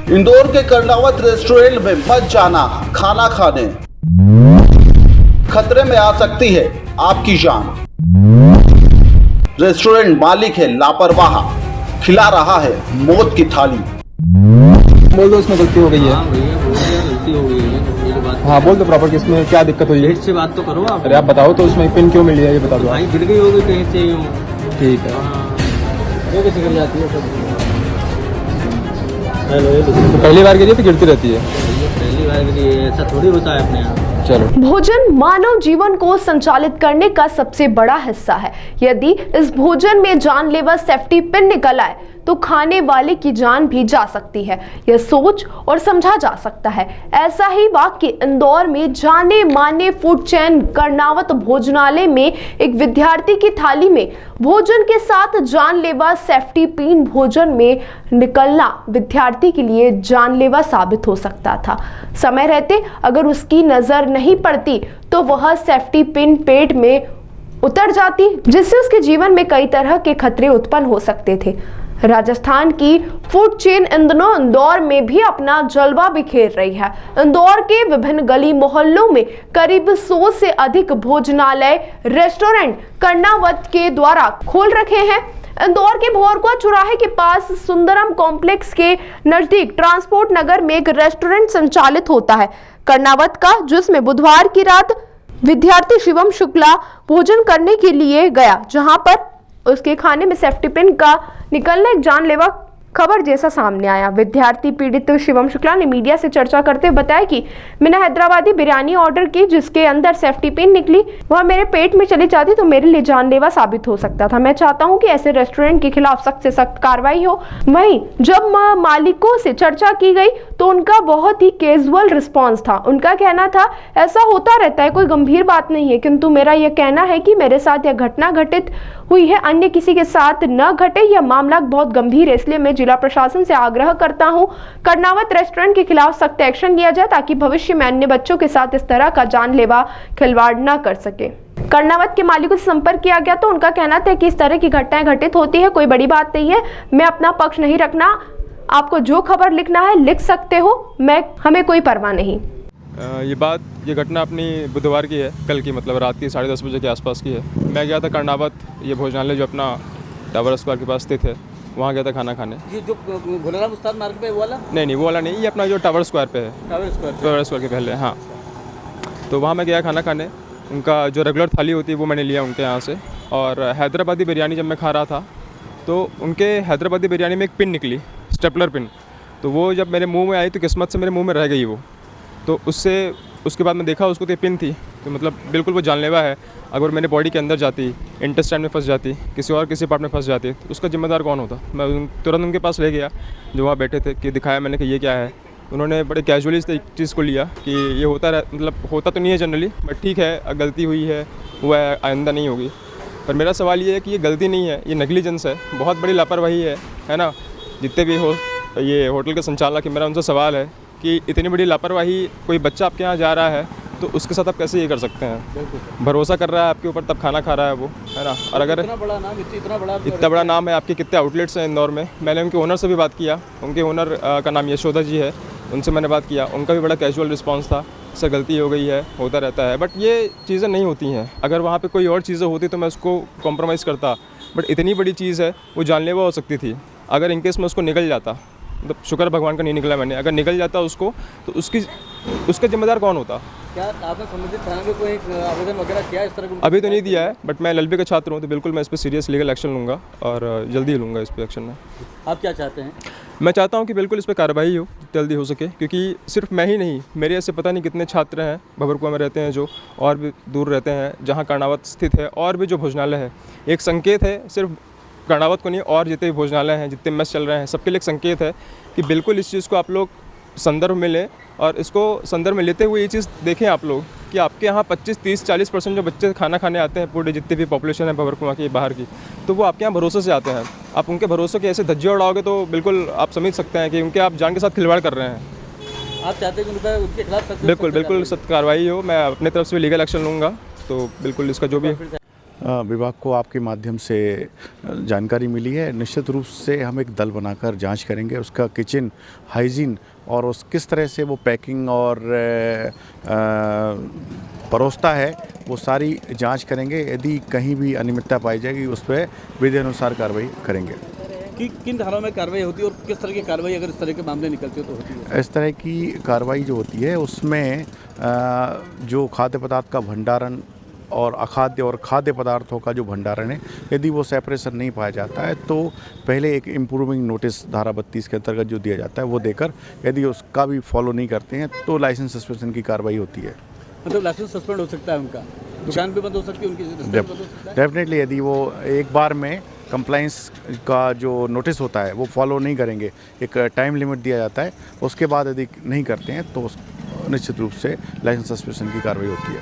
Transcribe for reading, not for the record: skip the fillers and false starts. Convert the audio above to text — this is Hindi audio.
इंदौर के कर्णावत रेस्टोरेंट में मत जाना खाना खाने, खतरे में आ सकती है आपकी जान। रेस्टोरेंट मालिक है लापरवाह, खिला रहा है मौत की थाली। बोल दो उसमें गलती हो गई है। हाँ भैया बोल दिया गलती हो गई है, ये बात। हाँ बोल दो प्रॉपर कि इसमें क्या दिक्कत हुई है। लेट से बात तो करो आप। अरे आप बताओ तो उसमें पिन क्यों मिली है ये बता दो। भाई गिर गई होगी कहीं से यूँ। ठीक है। वो कैसे गिर जाती है सब? तो पहली बार गिरी तो गिरती रहती है। पहली बार गिरी है, ऐसा थोड़ी होता है अपने यहाँ। चलो। भोजन मानव जीवन को संचालित करने का सबसे बड़ा हिस्सा है। यदि इस भोजन में जानलेवा सेफ्टी पिन निकल आए तो खाने वाले की जान भी जा सकती है। यह सोच और समझा जा सकता है। ऐसा ही वाक्य इंदौर में जाने माने फूड चेन कर्णावत भोजनालय में एक विद्यार्थी की थाली में भोजन के साथ जानलेवा सेफ्टी पिन भोजन में निकलना विद्यार्थी के लिए जानलेवा साबित हो सकता था। समय रहते अगर उसकी नजर नहीं पड़ती तो वह सेफ्टी पिन पेट में उतर जाती, जिससे उसके जीवन में कई तरह के खतरे उत्पन्न हो सकते थे। राजस्थान की फूड चेन इंदौर में भी अपना जलवा बिखेर रही है। इंदौर के विभिन्न गली मोहल्लों में करीब 100 से अधिक भोजनालय रेस्टोरेंट कर्णावत के द्वारा खोल रखे हैं। इंदौर के भोरकुआ चौराहे के पास सुंदरम कॉम्प्लेक्स के नजदीक ट्रांसपोर्ट नगर में एक रेस्टोरेंट संचालित होता है कर्णावत का, जिसमें बुधवार की रात विद्यार्थी शिवम शुक्ला भोजन करने के लिए गया, जहां पर उसके खाने में सेफ्टी पिन का निकलना एक जानलेवा खबर जैसा सामने आया। विद्यार्थी पीड़ित शिवम शुक्ला ने मीडिया से चर्चा करते हुए बताया कि मैंने हैदराबादी बिरयानी ऑर्डर की जिसके अंदर सेफ्टी पिन निकली, वह मेरे पेट में चली जाती तो मेरे लिए जानलेवा साबित हो सकता था। मैं चाहता हूं कि ऐसे रेस्टोरेंट के खिलाफ सख्त से सख्त कार्रवाई हो। वहीं जब मालिकों से चर्चा की गई तो उनका बहुत ही कैजुअल रिस्पॉन्स था। उनका कहना था ऐसा होता रहता है, कोई गंभीर बात नहीं है, किंतु मेरा यह कहना है कि मेरे साथ यह घटना घटित हुई है, अन्य किसी के साथ न घटे। यह मामला बहुत गंभीर है, इसलिए मैं जिला प्रशासन से आग्रह करता हूं कर्णावत रेस्टोरेंट के खिलाफ सख्त एक्शन लिया जाए ताकि भविष्य में अन्य बच्चों के साथ इस तरह का जानलेवा खिलवाड़ न कर सके। कर्णावत के मालिकों से संपर्क किया गया तो उनका कहना था कि इस तरह की घटनाएं घटित होती है, कोई बड़ी बात नहीं है, मैं अपना पक्ष नहीं रखना, आपको जो खबर लिखना है लिख सकते हो, हमें कोई परवाह नहीं। ये घटना अपनी बुधवार की है, कल की, मतलब रात की 10:30 बजे के आसपास की है। मैं गया था कर्णावत, ये भोजनालय जो अपना टावर स्क्वायर के पास स्थित है, वहाँ गया था खाना खाने। ये जो भोलाराम उस्ताद मार्ग पे वो वाला? नहीं, वो वाला नहीं, ये अपना जो टावर स्क्वायर पे है, टावर स्क्वायर के पहले। हाँ, तो वहाँ मैं गया खाना खाने। उनका जो रेगुलर थाली होती है वो मैंने लिया उनके यहाँ से। और हैदराबादी बिरयानी जब मैं खा रहा था तो उनके हैदराबादी बिरयानी में एक पिन निकली, स्टेपलर पिन। तो वो जब मेरे मुँह में आई तो किस्मत से मेरे मुँह में रह गई वो। तो उसके बाद मैं देखा उसको तो पिन थी, तो मतलब बिल्कुल वो जानलेवा है। अगर मेरे बॉडी के अंदर जाती, इंटेस्टाइन में फंस जाती, किसी पार्ट में फंस जाती, तो उसका जिम्मेदार कौन होता। मैं तुरंत उनके पास ले गया जो वहाँ बैठे थे, कि दिखाया मैंने कि ये क्या है। उन्होंने बड़े कैजुअली इस चीज़ को लिया कि ये होता तो नहीं है जनरली, बट ठीक है, गलती हुई है, वो आइंदा नहीं होगी। पर मेरा सवाल ये है कि ये गलती नहीं है, ये नेग्लिजेंस है, बहुत बड़ी लापरवाही है ना। जितने भी ये होटल के संचालक, मेरा उनसे सवाल है कि इतनी बड़ी लापरवाही, कोई बच्चा आपके यहाँ जा रहा है तो उसके साथ आप कैसे ये कर सकते हैं। भरोसा कर रहा है आपके ऊपर, तब खाना खा रहा है वो, है ना। और अगर इतना बड़ा नाम है, आपके कितने आउटलेट्स हैं इंदौर में। मैंने उनके ओनर से भी बात किया, उनके ओनर का नाम यशोदा जी है, उनसे मैंने बात किया, उनका भी बड़ा कैजुअल रिस्पॉन्स था, सर गलती हो गई है, होता रहता है। बट ये चीज़ें नहीं होती हैं। अगर वहाँ पे कोई और चीज़ें होती तो मैं उसको कॉम्प्रोमाइज़ करता, बट इतनी बड़ी चीज़ है, वो जानलेवा हो सकती थी। अगर इनकेस में उसको निकल जाता, मतलब शुक्र भगवान का नहीं निकला मैंने, अगर निकल जाता उसको तो उसका जिम्मेदार कौन होता। क्या आपने संबंधित थाने में कोई आवेदन वगैरह किया इस तरह? अभी तो नहीं दिया है, बट मैं एलएलबी का छात्र हूँ तो बिल्कुल मैं इस पर सीरियस लीगल एक्शन लूँगा और जल्दी ही लूँगा इस पर एक्शन में। आप क्या चाहते हैं? मैं चाहता हूँ कि बिल्कुल इस पर कार्रवाई हो, जल्दी हो सके, क्योंकि सिर्फ मैं ही नहीं, मेरे ऐसे पता नहीं कितने छात्र हैं भबरकुआ में रहते हैं जो और भी दूर रहते हैं, जहाँ कर्णावत स्थित है, और भी जो भोजनालय है। एक संकेत है, सिर्फ कर्णावत को नहीं, और जितने भी भोजनालय हैं, जितने मेस चल रहे हैं, सबके लिए एक संकेत है कि बिल्कुल इस चीज़ को आप लोग संदर्भ में लें, और इसको संदर्भ में लेते हुए ये चीज़ देखें आप लोग कि आपके यहाँ 25, 30, 40% जो बच्चे खाना खाने आते हैं, पूरे जितनी भी पॉपुलेशन है भबरकुआ की बाहर की, तो वो आपके यहाँ भरोसे से आते हैं। आप उनके भरोसे के ऐसे धज्जे उड़ाओगे तो बिल्कुल आप समझ सकते हैं कि उनके आप जान के साथ खिलवाड़ कर रहे हैं। आप चाहते हैं कि उनके खिलाफ बिल्कुल सख्त कार्रवाई हो। मैं अपने तरफ से लीगल एक्शन लूँगा, तो बिल्कुल इसका जो भी विभाग को आपके माध्यम से जानकारी मिली है। निश्चित रूप से हम एक दल बनाकर जांच करेंगे उसका किचन हाइजीन और उस किस तरह से वो पैकिंग और परोसता है, वो सारी जांच करेंगे। यदि कहीं भी अनियमितता पाई जाएगी उस पर विधि अनुसार कार्रवाई करेंगे। कि किन धाराओं में कार्रवाई होती है और किस तरह की कार्रवाई अगर इस तरह के मामले निकलते हो तो होती है? इस तरह की कार्रवाई जो होती है उसमें जो खाद्य पदार्थ का भंडारण और अखाद्य और खाद्य पदार्थों का जो भंडारण है, यदि वो सेपरेशन नहीं पाया जाता है तो पहले एक इम्प्रूविंग नोटिस धारा 32 के अंतर्गत जो दिया जाता है वो देकर, यदि उसका भी फॉलो नहीं करते हैं तो लाइसेंस सस्पेंशन की कार्रवाई होती है। मतलब लाइसेंस सस्पेंड हो सकता है उनका, दुकान भी बंद हो सकती है उनकी, रेस्टोरेंट बंद हो सकता है? डेफिनेटली यदि वो एक बार में कंप्लाइंस का जो नोटिस होता है वो फॉलो नहीं करेंगे, एक टाइम लिमिट दिया जाता है, उसके बाद यदि नहीं करते हैं तो निश्चित रूप से लाइसेंस सस्पेंशन की कार्रवाई होती है।